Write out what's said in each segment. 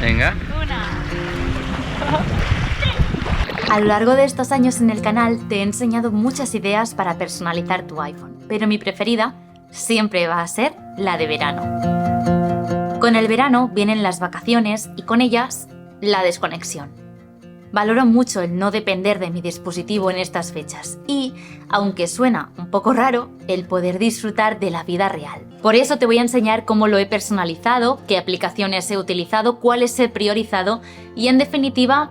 Venga. A lo largo de estos años en el canal te he enseñado muchas ideas para personalizar tu iPhone, pero mi preferida siempre va a ser la de verano. Con el verano vienen las vacaciones y con ellas la desconexión. Valoro mucho el no depender de mi dispositivo en estas fechas y, aunque suena un poco raro, el poder disfrutar de la vida real. Por eso te voy a enseñar cómo lo he personalizado, qué aplicaciones he utilizado, cuáles he priorizado y, en definitiva,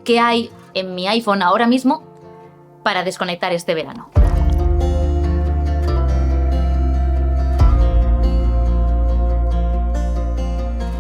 qué hay en mi iPhone ahora mismo para desconectar este verano.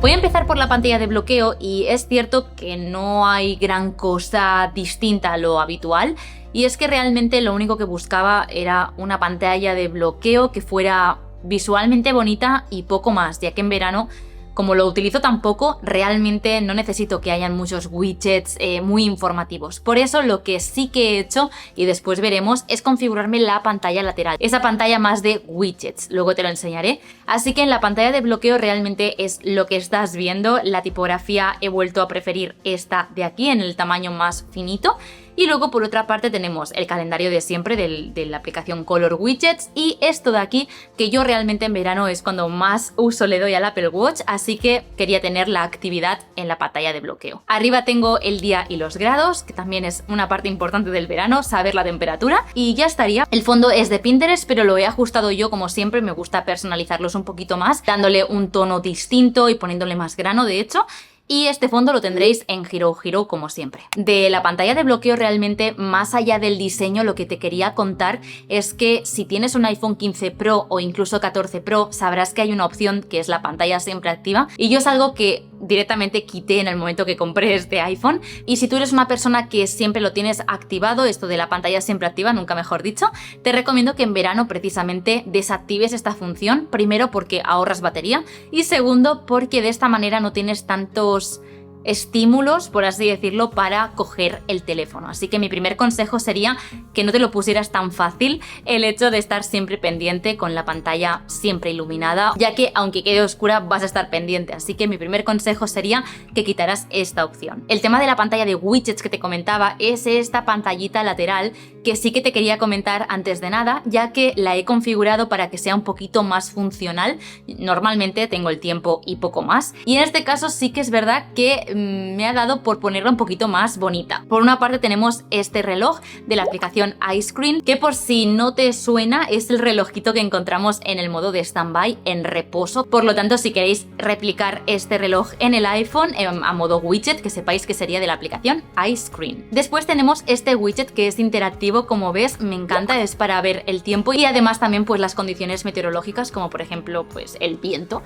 Voy a empezar por la pantalla de bloqueo y es cierto que no hay gran cosa distinta a lo habitual y es que realmente lo único que buscaba era una pantalla de bloqueo que fuera visualmente bonita y poco más, ya que en verano, como lo utilizo tan poco, realmente no necesito que hayan muchos widgets muy informativos. Por eso lo que sí que he hecho, y después veremos, es configurarme la pantalla lateral. Esa pantalla más de widgets, luego te lo enseñaré. Así que en la pantalla de bloqueo realmente es lo que estás viendo. La tipografía he vuelto a preferir esta de aquí, en el tamaño más finito. Y luego por otra parte tenemos el calendario de siempre de la aplicación Color Widgets y esto de aquí que yo realmente en verano es cuando más uso le doy al Apple Watch, así que quería tener la actividad en la pantalla de bloqueo. Arriba tengo el día y los grados, que también es una parte importante del verano, saber la temperatura y ya estaría. El fondo es de Pinterest, pero lo he ajustado yo como siempre, me gusta personalizarlos un poquito más, dándole un tono distinto y poniéndole más grano de hecho. Y este fondo lo tendréis en Hero Hero como siempre. De la pantalla de bloqueo realmente, más allá del diseño, lo que te quería contar es que si tienes un iPhone 15 Pro o incluso 14 Pro, sabrás que hay una opción que es la pantalla siempre activa y yo es algo que directamente quité en el momento que compré este iPhone. Y si tú eres una persona que siempre lo tienes activado, esto de la pantalla siempre activa, nunca mejor dicho, te recomiendo que en verano precisamente desactives esta función, primero porque ahorras batería y segundo porque de esta manera no tienes tantos estímulos, por así decirlo, para coger el teléfono. Así que mi primer consejo sería que no te lo pusieras tan fácil el hecho de estar siempre pendiente con la pantalla siempre iluminada, ya que aunque quede oscura vas a estar pendiente. Así que mi primer consejo sería que quitaras esta opción. El tema de la pantalla de widgets que te comentaba es esta pantallita lateral que sí que te quería comentar antes de nada, ya que la he configurado para que sea un poquito más funcional. Normalmente tengo el tiempo y poco más, y en este caso sí que es verdad que me ha dado por ponerla un poquito más bonita. Por una parte tenemos este reloj de la aplicación iScreen, que por si no te suena es el relojito que encontramos en el modo de standby, en reposo. Por lo tanto, si queréis replicar este reloj en el iPhone a modo widget, que sepáis que sería de la aplicación iScreen. Después tenemos este widget que es interactivo, como ves, me encanta, es para ver el tiempo y además también pues las condiciones meteorológicas, como por ejemplo pues el viento.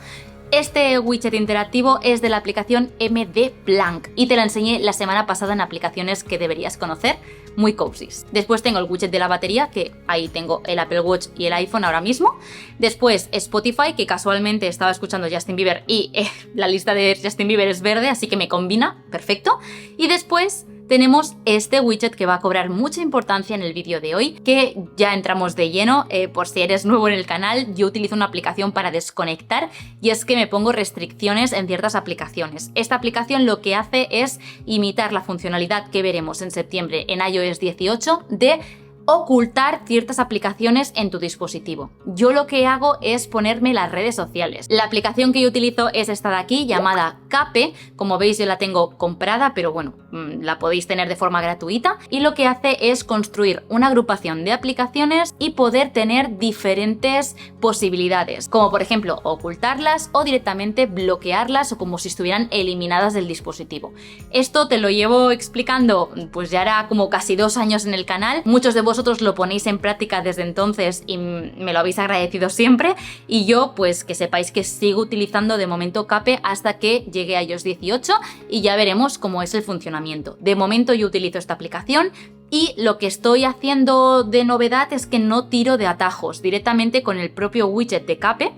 Este widget interactivo es de la aplicación MD Planck y te la enseñé la semana pasada en aplicaciones que deberías conocer, muy cozies. Después tengo el widget de la batería, que ahí tengo el Apple Watch y el iPhone ahora mismo. Después Spotify, que casualmente estaba escuchando Justin Bieber y la lista de Justin Bieber es verde, así que me combina, perfecto. Y después tenemos este widget que va a cobrar mucha importancia en el vídeo de hoy, que ya entramos de lleno. Por si eres nuevo en el canal, yo utilizo una aplicación para desconectar y es que me pongo restricciones en ciertas aplicaciones. Esta aplicación lo que hace es imitar la funcionalidad que veremos en septiembre en iOS 18 de ocultar ciertas aplicaciones en tu dispositivo. Yo lo que hago es ponerme las redes sociales. La aplicación que yo utilizo es esta de aquí, llamada Cape. Como veis, yo la tengo comprada, pero bueno, la podéis tener de forma gratuita. Y lo que hace es construir una agrupación de aplicaciones y poder tener diferentes posibilidades, como por ejemplo ocultarlas o directamente bloquearlas o como si estuvieran eliminadas del dispositivo. Esto te lo llevo explicando pues ya era como casi 2 años en el canal. Muchos de vosotros lo ponéis en práctica desde entonces y me lo habéis agradecido siempre, y yo pues que sepáis que sigo utilizando de momento Cape hasta que llegue a iOS 18 y ya veremos cómo es el funcionamiento. De momento yo utilizo esta aplicación y lo que estoy haciendo de novedad es que no tiro de atajos, directamente con el propio widget de Cape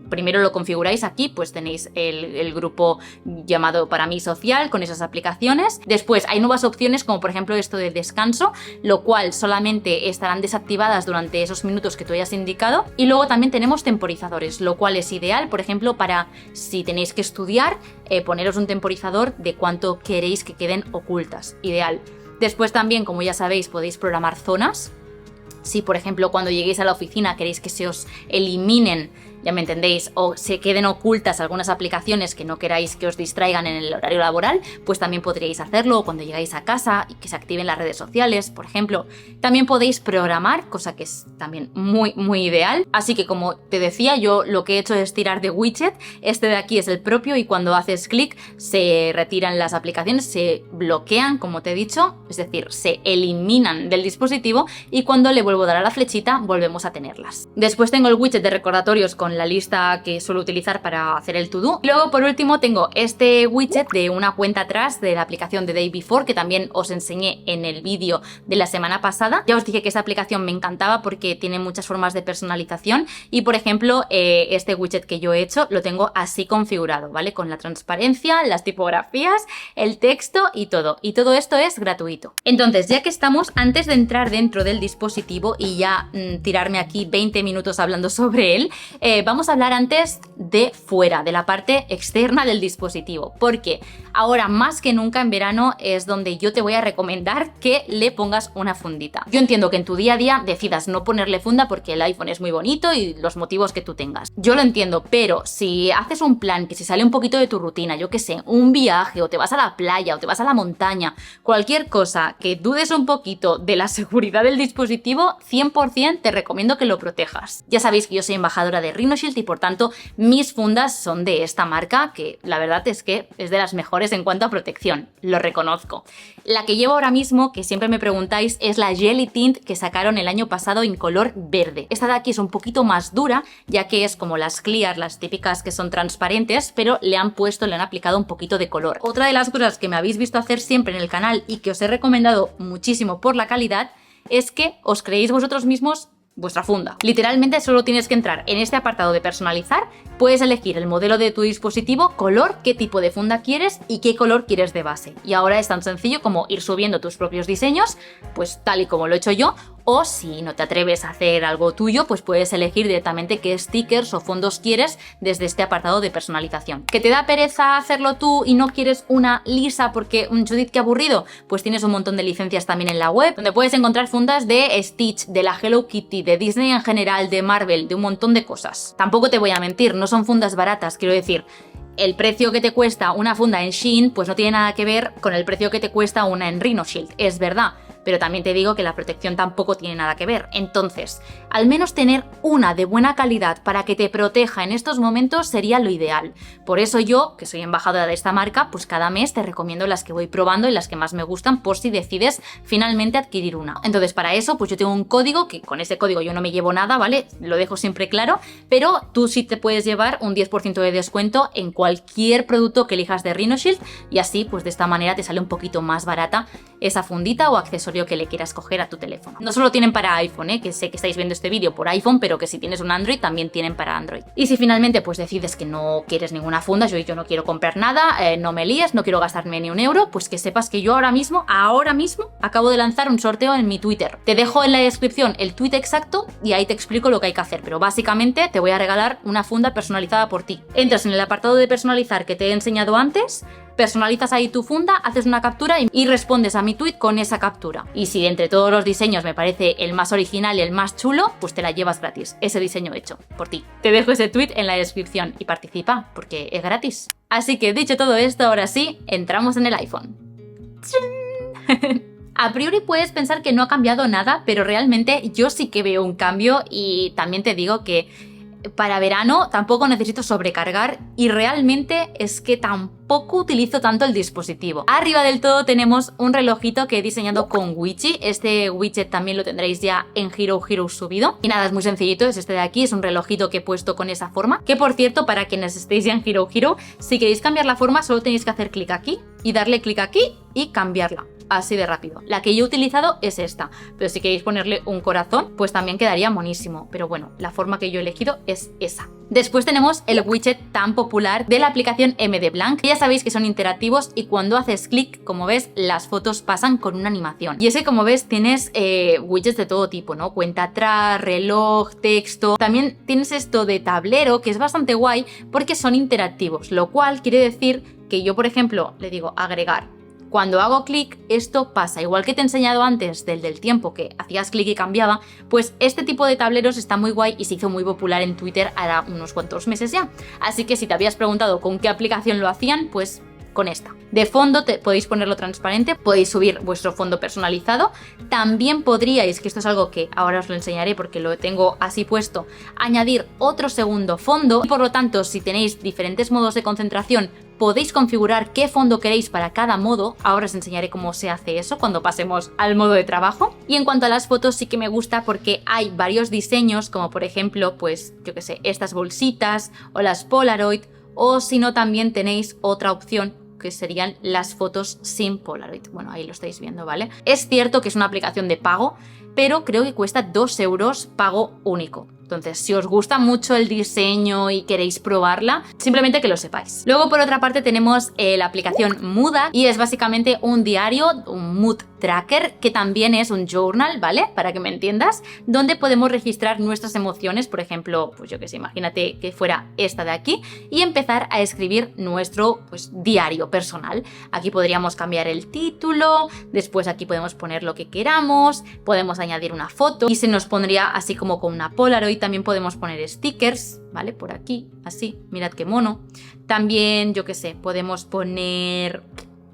primero lo configuráis aquí, pues tenéis el grupo llamado Para mí social con esas aplicaciones. Después hay nuevas opciones como por ejemplo esto de descanso, lo cual solamente estarán desactivadas durante esos minutos que tú hayas indicado. Y luego también tenemos temporizadores, lo cual es ideal, por ejemplo, para si tenéis que estudiar, poneros un temporizador de cuánto queréis que queden ocultas. Ideal. Después también, como ya sabéis, podéis programar zonas. Si, por ejemplo, cuando lleguéis a la oficina queréis que se os eliminen, ya me entendéis, o se queden ocultas algunas aplicaciones que no queráis que os distraigan en el horario laboral, pues también podríais hacerlo cuando llegáis a casa y que se activen las redes sociales, por ejemplo. También podéis programar, cosa que es también muy ideal. Así que, como te decía, yo lo que he hecho es tirar de widget. Este de aquí es el propio y cuando haces clic se retiran las aplicaciones, se bloquean, como te he dicho, es decir, se eliminan del dispositivo y cuando le vuelvo a dar a la flechita volvemos a tenerlas. Después tengo el widget de recordatorios con la lista que suelo utilizar para hacer el to-do. Luego, por último, tengo este widget de una cuenta atrás de la aplicación de Day Before, que también os enseñé en el vídeo de la semana pasada. Ya os dije que esta aplicación me encantaba porque tiene muchas formas de personalización y, por ejemplo, este widget que yo he hecho lo tengo así configurado, ¿vale? Con la transparencia, las tipografías, el texto y todo. Y todo esto es gratuito. Entonces, ya que estamos, antes de entrar dentro del dispositivo y ya tirarme aquí 20 minutos hablando sobre él, vamos a hablar antes de fuera, de la parte externa del dispositivo, porque ahora más que nunca en verano es donde yo te voy a recomendar que le pongas una fundita. Yo entiendo que en tu día a día decidas no ponerle funda porque el iPhone es muy bonito y los motivos que tú tengas. Yo lo entiendo, pero si haces un plan que se sale un poquito de tu rutina, yo qué sé, un viaje o te vas a la playa o te vas a la montaña, cualquier cosa que dudes un poquito de la seguridad del dispositivo, 100% te recomiendo que lo protejas. Ya sabéis que yo soy embajadora de Rhinoshield y por tanto mis fundas son de esta marca, que la verdad es que es de las mejores en cuanto a protección, lo reconozco. La que llevo ahora mismo, que siempre me preguntáis, es la Jelly Tint que sacaron el año pasado en color verde. Esta de aquí es un poquito más dura, ya que es como las Clear, las típicas que son transparentes, pero le han aplicado un poquito de color. Otra de las cosas que me habéis visto hacer siempre en el canal y que os he recomendado muchísimo por la calidad es que os creéis vosotros mismos vuestra funda. Literalmente solo tienes que entrar en este apartado de personalizar, puedes elegir el modelo de tu dispositivo, color, qué tipo de funda quieres y qué color quieres de base. Y ahora es tan sencillo como ir subiendo tus propios diseños, pues tal y como lo he hecho yo, o si no te atreves a hacer algo tuyo, pues puedes elegir directamente qué stickers o fondos quieres desde este apartado de personalización. ¿Que te da pereza hacerlo tú y no quieres una lisa porque, Judith, qué aburrido? Pues tienes un montón de licencias también en la web, donde puedes encontrar fundas de Stitch, de la Hello Kitty, de Disney en general, de Marvel, de un montón de cosas. Tampoco te voy a mentir, no son fundas baratas, quiero decir, el precio que te cuesta una funda en Shein pues no tiene nada que ver con el precio que te cuesta una en Rhinoshield, es verdad. Pero también te digo que la protección tampoco tiene nada que ver. Entonces, al menos tener una de buena calidad para que te proteja en estos momentos sería lo ideal. Por eso yo, que soy embajadora de esta marca, pues cada mes te recomiendo las que voy probando y las que más me gustan por si decides finalmente adquirir una. Entonces, para eso, pues yo tengo un código, que con ese código yo no me llevo nada, ¿vale? Lo dejo siempre claro, pero tú sí te puedes llevar un 10% de descuento en cualquier producto que elijas de Rhinoshield y así, pues de esta manera te sale un poquito más barata esa fundita o accesorio que le quieras coger a tu teléfono. No solo tienen para iPhone, que sé que estáis viendo este vídeo por iPhone, pero que si tienes un Android también tienen para Android. Y si finalmente pues decides que no quieres ninguna funda, yo no quiero comprar nada, no me líes, no quiero gastarme ni un euro, pues que sepas que yo ahora mismo, acabo de lanzar un sorteo en mi Twitter. Te dejo en la descripción el tweet exacto y ahí te explico lo que hay que hacer, pero básicamente te voy a regalar una funda personalizada por ti. Entras en el apartado de personalizar que te he enseñado antes, personalizas ahí tu funda, haces una captura y respondes a mi tweet con esa captura. Y si entre todos los diseños me parece el más original y el más chulo, pues te la llevas gratis, ese diseño hecho por ti. Te dejo ese tweet en la descripción y participa, porque es gratis. Así que dicho todo esto, ahora sí, entramos en el iPhone. A priori puedes pensar que no ha cambiado nada, pero realmente yo sí que veo un cambio y también te digo que para verano tampoco necesito sobrecargar y realmente es que tampoco utilizo tanto el dispositivo. Arriba del todo tenemos un relojito que he diseñado con Witchy. Este widget también lo tendréis ya en Hero Hero subido. Y nada, es muy sencillito, es este de aquí, es un relojito que he puesto con esa forma. Que por cierto, para quienes estéis ya en Hero Hero, si queréis cambiar la forma solo tenéis que hacer clic aquí y darle clic aquí y cambiarla. así de rápido. La que yo he utilizado es esta, pero si queréis ponerle un corazón, pues también quedaría monísimo. Pero bueno, la forma que yo he elegido es esa. Después tenemos el widget tan popular de la aplicación MDBlank, que ya sabéis que son interactivos y cuando haces clic, como ves, las fotos pasan con una animación. Y es que, como ves, tienes widgets de todo tipo, ¿no? Cuenta atrás, reloj, texto. También tienes esto de tablero, que es bastante guay porque son interactivos, lo cual quiere decir que yo, por ejemplo, le digo agregar. Cuando hago clic, esto pasa. Igual que te he enseñado antes del tiempo que hacías clic y cambiaba, pues este tipo de tableros está muy guay y se hizo muy popular en Twitter hará unos cuantos meses ya. Así que si te habías preguntado con qué aplicación lo hacían, pues con esta. De fondo podéis ponerlo transparente, podéis subir vuestro fondo personalizado. También podríais, que esto es algo que ahora os lo enseñaré porque lo tengo así puesto, añadir otro segundo fondo. Y por lo tanto, si tenéis diferentes modos de concentración, podéis configurar qué fondo queréis para cada modo. Ahora os enseñaré cómo se hace eso cuando pasemos al modo de trabajo. Y en cuanto a las fotos, sí que me gusta porque hay varios diseños, como por ejemplo, pues yo que sé, estas bolsitas o las Polaroid, o si no también tenéis otra opción que serían las fotos sin Polaroid. Bueno, ahí lo estáis viendo, ¿vale? Es cierto que es una aplicación de pago, pero creo que cuesta 2 euros pago único. Entonces, si os gusta mucho el diseño y queréis probarla, simplemente que lo sepáis. Luego, por otra parte, tenemos la aplicación Muda y es básicamente un diario, un mood tracker, que también es un journal, ¿vale? Para que me entiendas, donde podemos registrar nuestras emociones, por ejemplo, pues yo que sé, imagínate que fuera esta de aquí, y empezar a escribir nuestro pues, diario personal. Aquí podríamos cambiar el título, después aquí podemos poner lo que queramos, podemos añadir una foto y se nos pondría así como con una Polaroid. También podemos poner stickers, ¿vale? Por aquí, así, mirad qué mono. También, yo qué sé, podemos poner,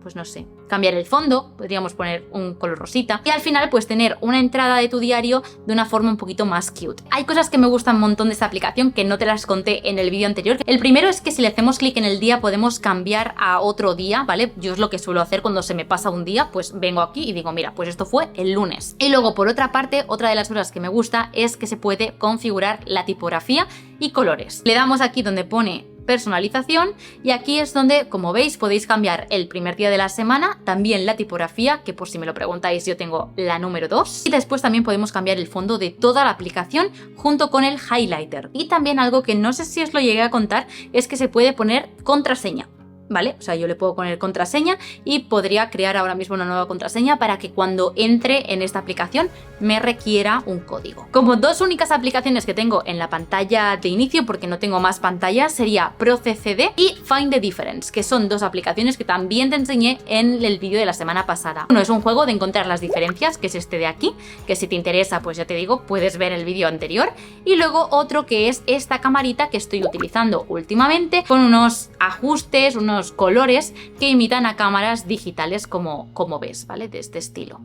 pues no sé, cambiar el fondo, podríamos poner un color rosita y al final pues tener una entrada de tu diario de una forma un poquito más cute. Hay cosas que me gustan un montón de esta aplicación que no te las conté en el vídeo anterior. El primero es que si le hacemos clic en el día podemos cambiar a otro día, ¿vale? Yo es lo que suelo hacer cuando se me pasa un día, pues vengo aquí y digo, mira, pues esto fue el lunes. Y luego por otra parte, otra de las cosas que me gusta es que se puede configurar la tipografía y colores. Le damos aquí donde pone personalización y aquí es donde, como veis, podéis cambiar el primer día de la semana, también la tipografía, que por si me lo preguntáis yo tengo la número 2, y después también podemos cambiar el fondo de toda la aplicación junto con el highlighter. Y también algo que no sé si os lo llegué a contar es que se puede poner contraseña. ¿Vale? O sea, yo le puedo poner contraseña y podría crear ahora mismo una nueva contraseña para que cuando entre en esta aplicación me requiera un código. Como dos únicas aplicaciones que tengo en la pantalla de inicio, porque no tengo más pantallas, sería ProCCD y Find the Difference, que son dos aplicaciones que también te enseñé en el vídeo de la semana pasada. Uno es un juego de encontrar las diferencias, que es este de aquí, que si te interesa, pues ya te digo, puedes ver el vídeo anterior. Y luego otro que es esta camarita que estoy utilizando últimamente, con unos ajustes, unos colores que imitan a cámaras digitales como ves, ¿vale? De este estilo.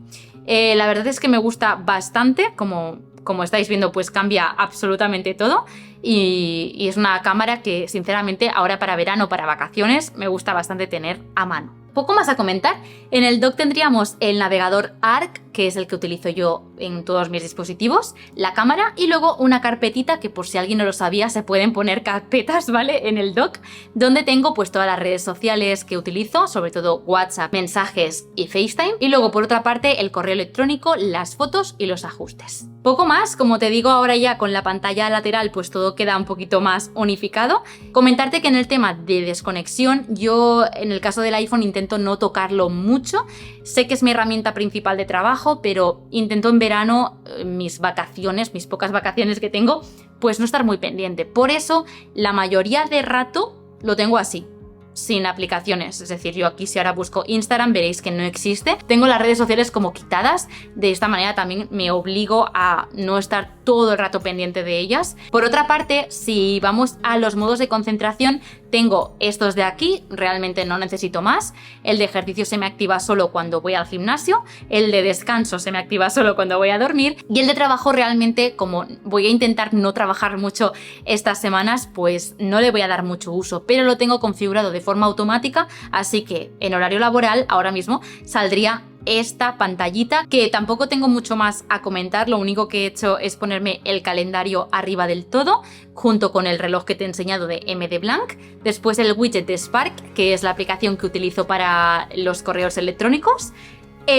La verdad es que me gusta bastante, como estáis viendo, pues cambia absolutamente todo y es una cámara que sinceramente ahora para verano, para vacaciones, me gusta bastante tener a mano. Poco más a comentar. En el dock tendríamos el navegador Arc, que es el que utilizo yo en todos mis dispositivos, la cámara y luego una carpetita que por si alguien no lo sabía se pueden poner carpetas, ¿vale? En el dock, donde tengo pues todas las redes sociales que utilizo, sobre todo WhatsApp, mensajes y FaceTime. Y luego por otra parte el correo electrónico, las fotos y los ajustes. Poco más, como te digo ahora ya con la pantalla lateral pues todo queda un poquito más unificado. Comentarte que en el tema de desconexión yo en el caso del iPhone intento no tocarlo mucho. Sé que es mi herramienta principal de trabajo, pero intento en verano, mis vacaciones, mis pocas vacaciones que tengo, pues no estar muy pendiente. Por eso la mayoría de rato lo tengo así, sin aplicaciones. Es decir, yo aquí si ahora busco Instagram veréis que no existe. Tengo las redes sociales como quitadas. De esta manera también me obligo a no estar todo el rato pendiente de ellas. Por otra parte, si vamos a los modos de concentración, tengo estos de aquí, realmente no necesito más. El de ejercicio se me activa solo cuando voy al gimnasio, el de descanso se me activa solo cuando voy a dormir y el de trabajo realmente, como voy a intentar no trabajar mucho estas semanas, pues no le voy a dar mucho uso, pero lo tengo configurado de forma automática, así que en horario laboral ahora mismo saldría esta pantallita, que tampoco tengo mucho más a comentar. Lo único que he hecho es ponerme el calendario arriba del todo, junto con el reloj que te he enseñado de MDBlank. Después el widget de Spark, que es la aplicación que utilizo para los correos electrónicos.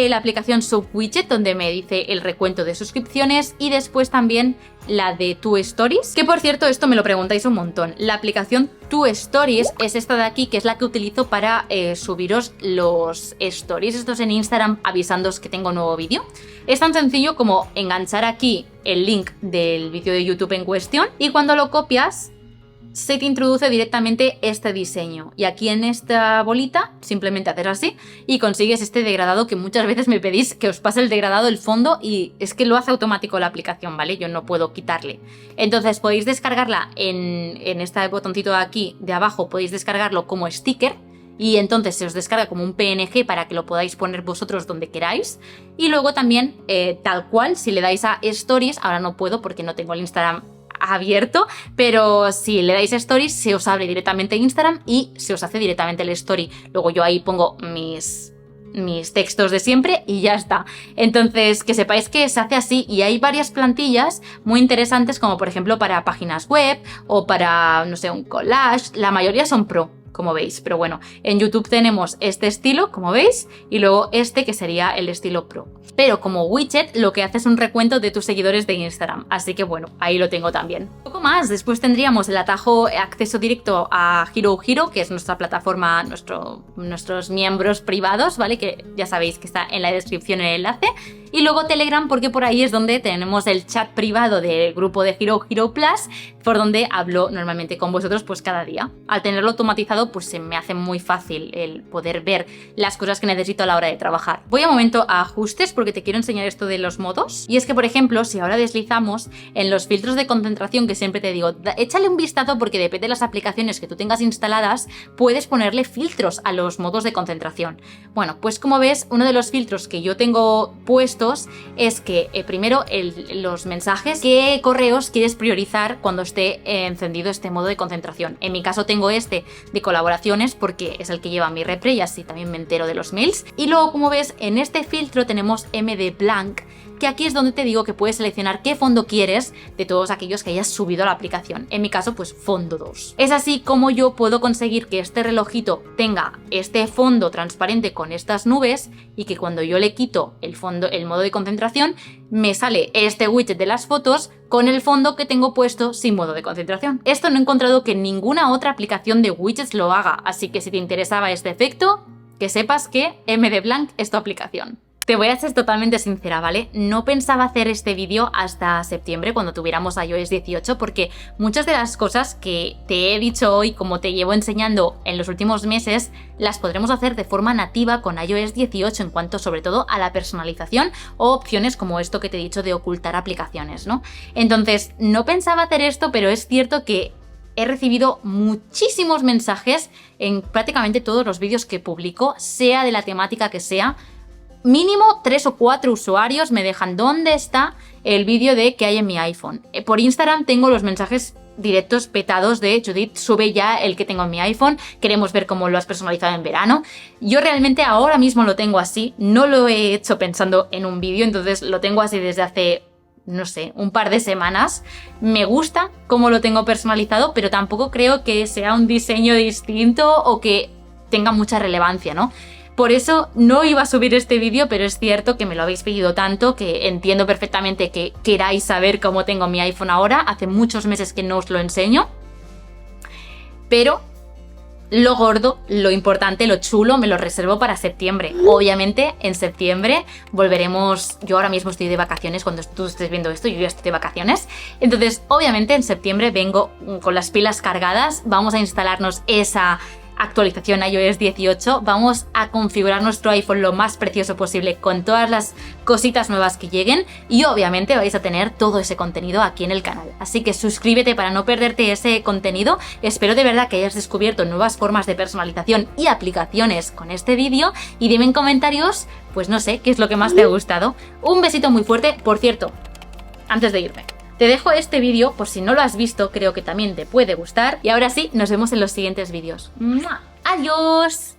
la aplicación SubWidget, donde me dice el recuento de suscripciones, y después también la de Tu Stories, que por cierto, esto me lo preguntáis un montón. La aplicación Tu Stories es esta de aquí, que es la que utilizo para subiros los stories estos en Instagram avisándoos que tengo nuevo vídeo. Es tan sencillo como enganchar aquí el link del vídeo de YouTube en cuestión, y cuando lo copias se te introduce directamente este diseño, y aquí en esta bolita simplemente haces así y consigues este degradado que muchas veces me pedís que os pase el degradado del fondo, y es que lo hace automático la aplicación, ¿vale? Yo no puedo quitarle. Entonces podéis descargarla en este botoncito de aquí de abajo, podéis descargarlo como sticker, y entonces se os descarga como un PNG para que lo podáis poner vosotros donde queráis. Y luego también, tal cual, si le dais a Stories, ahora no puedo porque no tengo el Instagram abierto, pero si le dais a Stories se os abre directamente Instagram y se os hace directamente el story. Luego yo ahí pongo mis textos de siempre y ya está. Entonces, que sepáis que se hace así, y hay varias plantillas muy interesantes, como por ejemplo para páginas web o para, no sé, un collage. La mayoría son pro, como veis, pero bueno, en YouTube tenemos este estilo, como veis, y luego este que sería el estilo pro. Pero como widget lo que hace es un recuento de tus seguidores de Instagram, así que bueno, ahí lo tengo también. Un poco más, después tendríamos el atajo acceso directo a Hero Hero, que es nuestra plataforma, nuestros miembros privados, ¿vale? Que ya sabéis que está en la descripción el enlace. Y luego Telegram, porque por ahí es donde tenemos el chat privado del grupo de Hero Hero Plus, por donde hablo normalmente con vosotros pues cada día. Al tenerlo automatizado pues se me hace muy fácil el poder ver las cosas que necesito a la hora de trabajar. Voy un momento a ajustes porque te quiero enseñar esto de los modos. Y es que, por ejemplo, si ahora deslizamos en los filtros de concentración, que siempre te digo, échale un vistazo porque depende de las aplicaciones que tú tengas instaladas, puedes ponerle filtros a los modos de concentración. Bueno, pues como ves, uno de los filtros que yo tengo puestos es que primero los mensajes, qué correos quieres priorizar cuando esté encendido este modo de concentración. En mi caso tengo este de colaboraciones porque es el que lleva mi repre y así también me entero de los mails. Y luego, como ves, en este filtro tenemos MD Blank, que aquí es donde te digo que puedes seleccionar qué fondo quieres de todos aquellos que hayas subido a la aplicación. En mi caso, pues fondo 2. Es así como yo puedo conseguir que este relojito tenga este fondo transparente con estas nubes, y que cuando yo le quito el modo de concentración, me sale este widget de las fotos con el fondo que tengo puesto sin modo de concentración. Esto no he encontrado que ninguna otra aplicación de widgets lo haga, así que si te interesaba este efecto, que sepas que MD Blank es tu aplicación. Te voy a ser totalmente sincera, ¿vale? No pensaba hacer este vídeo hasta septiembre, cuando tuviéramos iOS 18, porque muchas de las cosas que te he dicho hoy, como te llevo enseñando en los últimos meses, las podremos hacer de forma nativa con iOS 18 en cuanto sobre todo a la personalización o opciones como esto que te he dicho de ocultar aplicaciones, ¿no? Entonces, no pensaba hacer esto, pero es cierto que he recibido muchísimos mensajes en prácticamente todos los vídeos que publico, sea de la temática que sea. Mínimo 3 o 4 usuarios me dejan dónde está el vídeo de qué hay en mi iPhone. Por Instagram tengo los mensajes directos petados de Judith, sube ya el que tengo en mi iPhone, queremos ver cómo lo has personalizado en verano. Yo realmente ahora mismo lo tengo así, no lo he hecho pensando en un vídeo, entonces lo tengo así desde hace, no sé, un par de semanas. Me gusta cómo lo tengo personalizado, pero tampoco creo que sea un diseño distinto o que tenga mucha relevancia, ¿no? Por eso no iba a subir este vídeo, pero es cierto que me lo habéis pedido tanto que entiendo perfectamente que queráis saber cómo tengo mi iPhone ahora. Hace muchos meses que no os lo enseño. Pero lo gordo, lo importante, lo chulo, me lo reservo para septiembre. Obviamente, en septiembre volveremos. Yo ahora mismo estoy de vacaciones, cuando tú estés viendo esto, yo ya estoy de vacaciones. Entonces, obviamente, en septiembre vengo con las pilas cargadas. Vamos a instalarnos esa actualización iOS 18, vamos a configurar nuestro iPhone lo más precioso posible con todas las cositas nuevas que lleguen, y obviamente vais a tener todo ese contenido aquí en el canal. Así que suscríbete para no perderte ese contenido. Espero de verdad que hayas descubierto nuevas formas de personalización y aplicaciones con este vídeo, y dime en comentarios, pues no sé, qué es lo que más te ha gustado. Un besito muy fuerte. Por cierto, antes de irme, te dejo este vídeo por si no lo has visto, creo que también te puede gustar. Y ahora sí, nos vemos en los siguientes vídeos. ¡Mua! ¡Adiós!